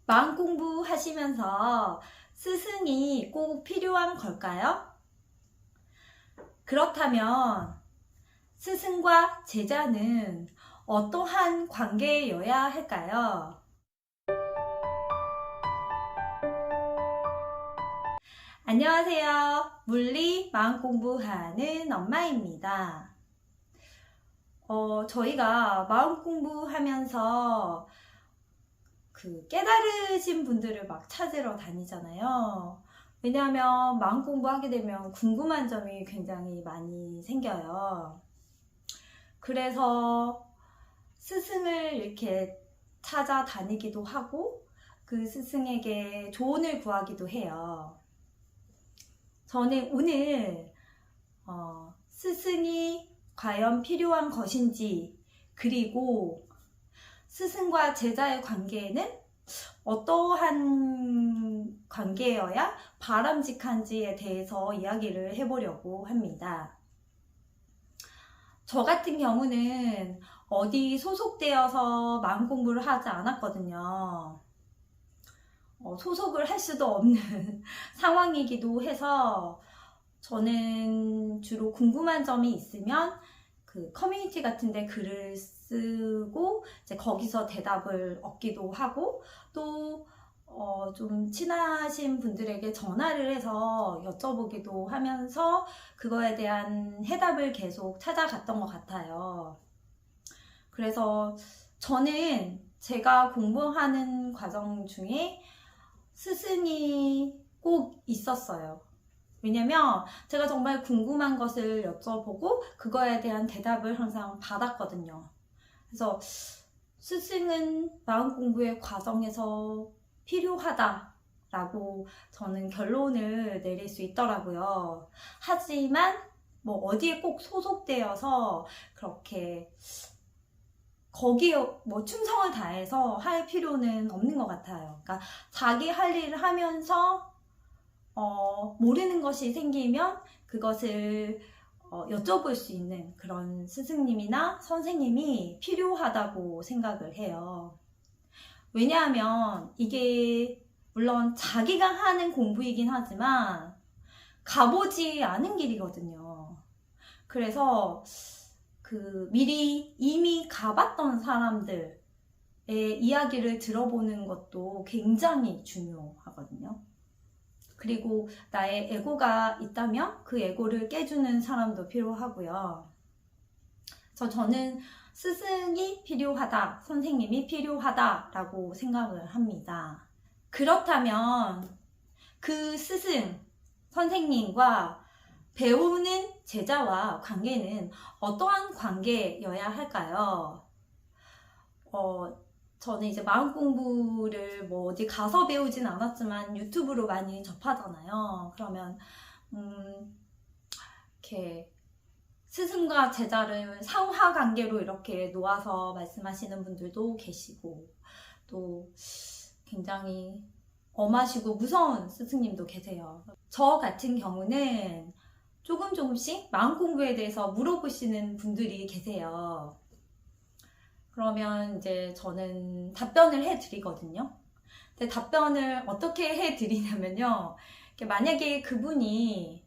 마음 공부하시면서 스승이 꼭 필요한 걸까요? 그렇다면 스승과 제자는 어떠한 관계여야 할까요? 안녕하세요. 물리 마음 공부하는 엄마입니다. 저희가 마음 공부하면서 깨달으신 분들을 막 찾으러 다니잖아요. 왜냐하면 마음 공부하게 되면 궁금한 점이 굉장히 많이 생겨요. 그래서 스승을 이렇게 찾아다니기도 하고 그 스승에게 조언을 구하기도 해요. 저는 오늘 스승이 과연 필요한 것인지, 그리고 스승과 제자의 관계에는 어떠한 관계여야 바람직한지에 대해서 이야기를 해보려고 합니다. 저 같은 경우는 어디 소속되어서 마음 공부를 하지 않았거든요. 소속을 할 수도 없는 상황이기도 해서 저는 주로 궁금한 점이 있으면 그 커뮤니티 같은데 글을 쓰고 이제 거기서 대답을 얻기도 하고, 또 좀 친하신 분들에게 전화를 해서 여쭤보기도 하면서 그거에 대한 해답을 계속 찾아갔던 것 같아요. 그래서 저는 제가 공부하는 과정 중에 스승이 꼭 있었어요. 왜냐면 제가 정말 궁금한 것을 여쭤보고 그거에 대한 대답을 항상 받았거든요. 그래서 스승은 마음 공부의 과정에서 필요하다라고 저는 결론을 내릴 수 있더라고요. 하지만 뭐 어디에 꼭 소속되어서 그렇게 거기에 뭐 충성을 다해서 할 필요는 없는 것 같아요. 그러니까 자기 할 일을 하면서 모르는 것이 생기면 그것을 여쭤볼 수 있는 그런 스승님이나 선생님이 필요하다고 생각을 해요. 왜냐하면 이게 물론 자기가 하는 공부이긴 하지만 가보지 않은 길이거든요. 그래서 미리 이미 가봤던 사람들의 이야기를 들어보는 것도 굉장히 중요하거든요. 그리고 나의 에고가 있다면 그 에고를 깨주는 사람도 필요하고요. 그래서 저는 스승이 필요하다, 선생님이 필요하다라고 생각을 합니다. 그렇다면 그 스승, 선생님과 배우는 제자와 관계는 어떠한 관계여야 할까요? 저는 이제 마음 공부를 뭐 어디 가서 배우진 않았지만 유튜브로 많이 접하잖아요. 그러면 이렇게 스승과 제자를 상하 관계로 이렇게 놓아서 말씀하시는 분들도 계시고, 또 굉장히 엄하시고 무서운 스승님도 계세요. 저 같은 경우는 조금씩 마음 공부에 대해서 물어보시는 분들이 계세요. 그러면 이제 저는 답변을 해드리거든요. 근데 답변을 어떻게 해드리냐면요. 만약에 그분이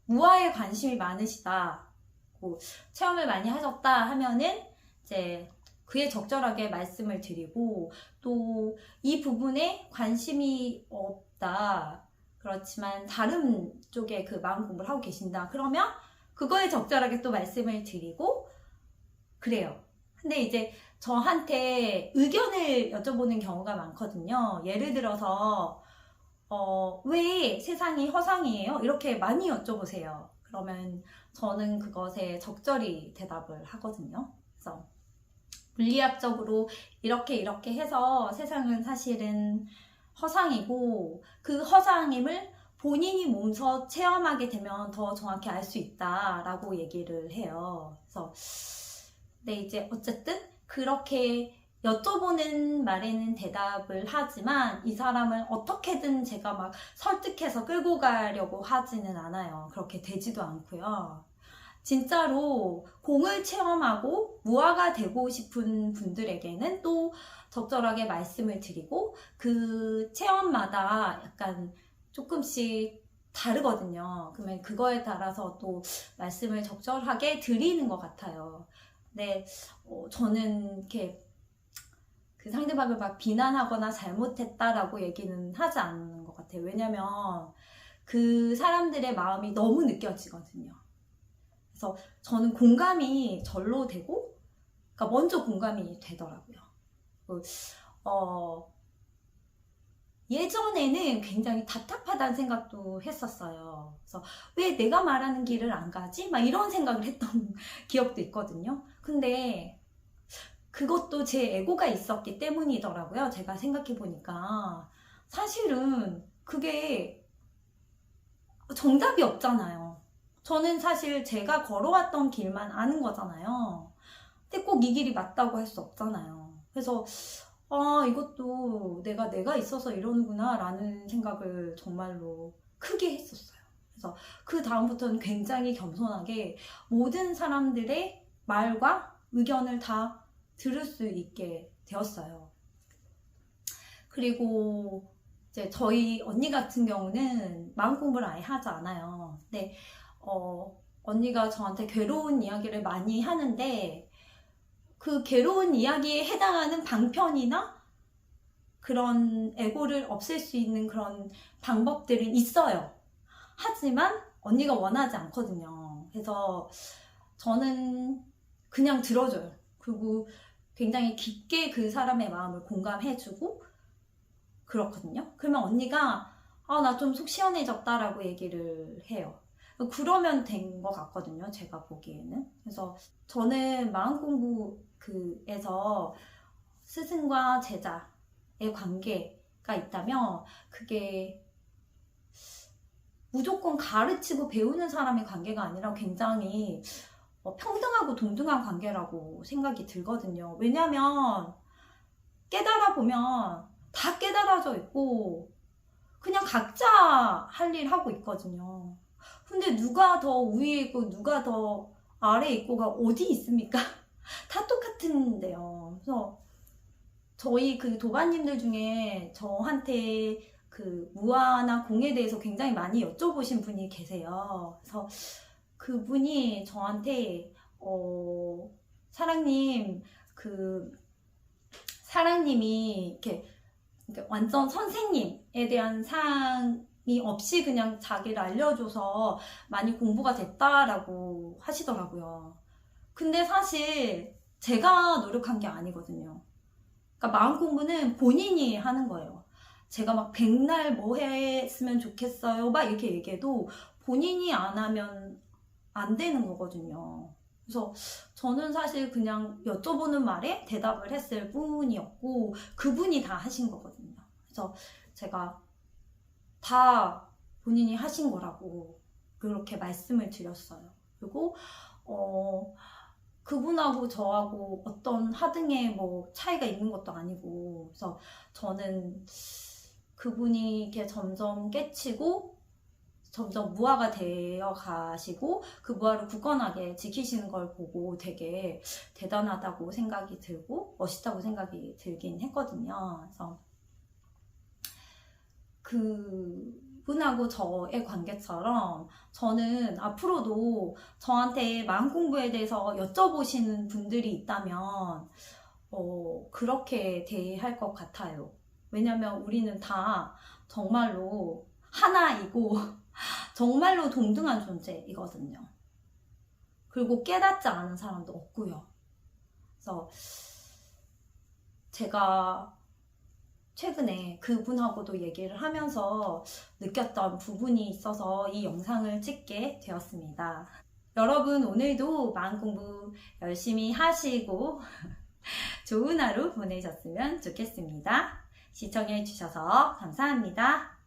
무아에 관심이 많으시다, 체험을 많이 하셨다 하면은 이제 그에 적절하게 말씀을 드리고, 또 이 부분에 관심이 없다, 그렇지만 다른 쪽에 그 마음 공부를 하고 계신다, 그러면 그거에 적절하게 또 말씀을 드리고 그래요. 근데 이제 저한테 의견을 여쭤보는 경우가 많거든요. 예를 들어서 왜 세상이 허상이에요? 이렇게 많이 여쭤보세요. 그러면 저는 그것에 적절히 대답을 하거든요. 그래서 물리학적으로 이렇게 해서 세상은 사실은 허상이고, 그 허상임을 본인이 몸소 체험하게 되면 더 정확히 알 수 있다라고 얘기를 해요. 그래서 근데 이제 어쨌든 그렇게 여쭤보는 말에는 대답을 하지만 이 사람을 어떻게든 제가 막 설득해서 끌고 가려고 하지는 않아요. 그렇게 되지도 않고요. 진짜로 공을 체험하고 무아가 되고 싶은 분들에게는 또 적절하게 말씀을 드리고 그 체험마다 약간 조금씩 다르거든요. 그러면 그거에 따라서 또 말씀을 적절하게 드리는 것 같아요. 근데 저는 이렇게 그 상대방을 막 비난하거나 잘못했다라고 얘기는 하지 않는 것 같아요. 왜냐면 그 사람들의 마음이 너무 느껴지거든요. 그래서 저는 공감이 절로 되고, 그러니까 먼저 공감이 되더라고요. 예전에는 굉장히 답답하다는 생각도 했었어요. 그래서 왜 내가 말하는 길을 안 가지? 막 이런 생각을 했던 기억도 있거든요. 근데 그것도 제 에고가 있었기 때문이더라고요. 제가 생각해 보니까. 사실은 그게 정답이 없잖아요. 저는 사실 제가 걸어왔던 길만 아는 거잖아요. 근데 꼭 이 길이 맞다고 할 수 없잖아요. 그래서 이것도 내가 있어서 이러는구나 라는 생각을 정말로 크게 했었어요. 그래서 그 다음부터는 굉장히 겸손하게 모든 사람들의 말과 의견을 다 들을 수 있게 되었어요. 그리고 이제 저희 언니 같은 경우는 마음 공부를 아예 하지 않아요. 근데 언니가 저한테 괴로운 이야기를 많이 하는데 그 괴로운 이야기에 해당하는 방편이나 그런 에고를 없앨 수 있는 그런 방법들은 있어요. 하지만 언니가 원하지 않거든요. 그래서 저는 그냥 들어줘요. 그리고 굉장히 깊게 그 사람의 마음을 공감해주고 그렇거든요. 그러면 언니가 나 좀 속 시원해졌다라고 얘기를 해요. 그러면 된 것 같거든요. 제가 보기에는. 그래서 저는 마음 공부에서 스승과 제자의 관계가 있다면 그게 무조건 가르치고 배우는 사람의 관계가 아니라 굉장히 평등하고 동등한 관계라고 생각이 들거든요. 왜냐면 깨달아 보면 다 깨달아져 있고 그냥 각자 할 일 하고 있거든요. 근데 누가 더 위에 있고 누가 더 아래에 있고가 어디 있습니까? 다 똑같은데요. 그래서 저희 그 도반님들 중에 저한테 그 무아나 공에 대해서 굉장히 많이 여쭤보신 분이 계세요. 그래서 그분이 저한테 사랑님 사랑님이 이렇게 완전 선생님에 대한 사항이 없이 그냥 자기를 알려줘서 많이 공부가 됐다라고 하시더라고요. 근데 사실 제가 노력한 게 아니거든요. 그러니까 마음 공부는 본인이 하는 거예요. 제가 막 백날 뭐 했으면 좋겠어요 막 이렇게 얘기해도 본인이 안 하면 안 되는 거거든요. 그래서 저는 사실 그냥 여쭤보는 말에 대답을 했을 뿐이었고 그분이 다 하신 거거든요. 그래서 제가 다 본인이 하신 거라고 그렇게 말씀을 드렸어요. 그리고 그분하고 저하고 어떤 하등의 뭐 차이가 있는 것도 아니고 그래서 저는 그분이 이렇게 점점 깨치고 점점 무아가 되어 가시고 그 무아를 굳건하게 지키시는 걸 보고 되게 대단하다고 생각이 들고 멋있다고 생각이 들긴 했거든요. 그래서 그분하고 저의 관계처럼 저는 앞으로도 저한테 마음 공부에 대해서 여쭤보시는 분들이 있다면 그렇게 대할 것 같아요. 왜냐면 우리는 다 정말로 하나이고 정말로 동등한 존재이거든요. 그리고 깨닫지 않은 사람도 없고요. 그래서 제가 최근에 그분하고도 얘기를 하면서 느꼈던 부분이 있어서 이 영상을 찍게 되었습니다. 여러분 오늘도 마음 공부 열심히 하시고 좋은 하루 보내셨으면 좋겠습니다. 시청해 주셔서 감사합니다.